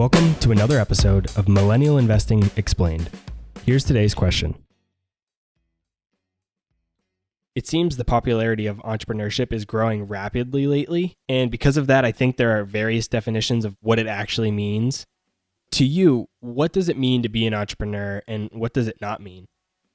Welcome to another episode of Millennial Investing Explained. Here's today's question. It seems the popularity of entrepreneurship is growing rapidly lately, and because of that, I think there are various definitions of what it actually means. To you, what does it mean to be an entrepreneur, and what does it not mean?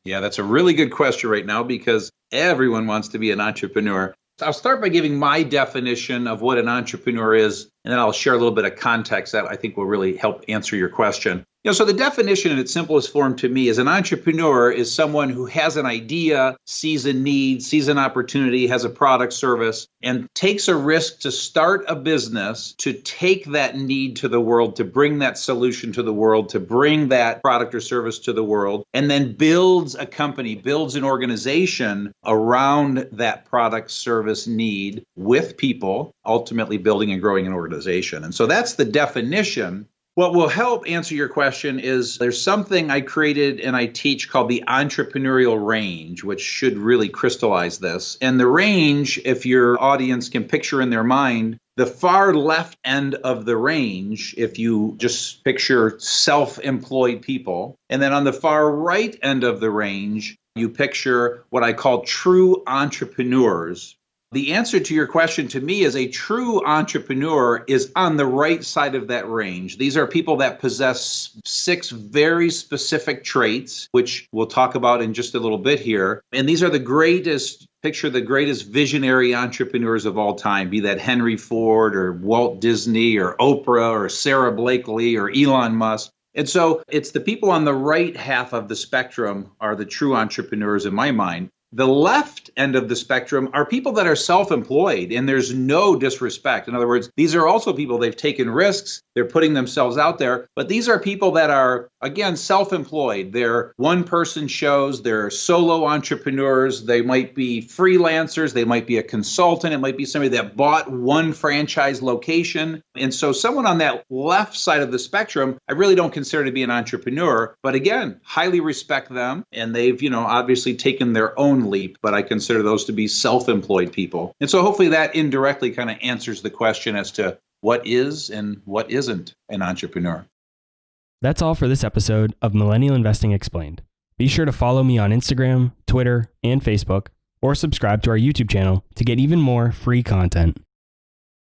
Yeah, that's a really good question right now because everyone wants to be an entrepreneur. I'll start by giving my definition of what an entrepreneur is, and then I'll share a little bit of context that I think will really help answer your question. So the definition in its simplest form to me is an entrepreneur is someone who has an idea, sees a need, sees an opportunity, has a product, service, and takes a risk to start a business, to take that need to the world, to bring that solution to the world, to bring that product or service to the world, and then builds a company, builds an organization around that product, service, need with people, ultimately building and growing an organization. And so that's the definition. What will help answer your question is there's something I created and I teach called the entrepreneurial range, which should really crystallize this. And the range, if your audience can picture in their mind, the far left end of the range, if you just picture self-employed people, and then on the far right end of the range, you picture what I call true entrepreneurs. The answer to your question to me is a true entrepreneur is on the right side of that range. These are people that possess 6 very specific traits, which we'll talk about in just a little bit here. And these are the greatest visionary entrepreneurs of all time, be that Henry Ford or Walt Disney or Oprah or Sarah Blakely or Elon Musk. And so it's the people on the right half of the spectrum are the true entrepreneurs in my mind. The left end of the spectrum are people that are self-employed, and there's no disrespect. In other words, these are also people, they've taken risks, they're putting themselves out there, but these are people that are, again, self-employed. They're one-person shows, they're solo entrepreneurs, they might be freelancers, they might be a consultant, it might be somebody that bought one franchise location. And so someone on that left side of the spectrum, I really don't consider to be an entrepreneur, but again, highly respect them, and they've, obviously taken their own leap, but I consider those to be self-employed people. And so hopefully that indirectly kind of answers the question as to what is and what isn't an entrepreneur. That's all for this episode of Millennial Investing Explained. Be sure to follow me on Instagram, Twitter, and Facebook, or subscribe to our YouTube channel to get even more free content.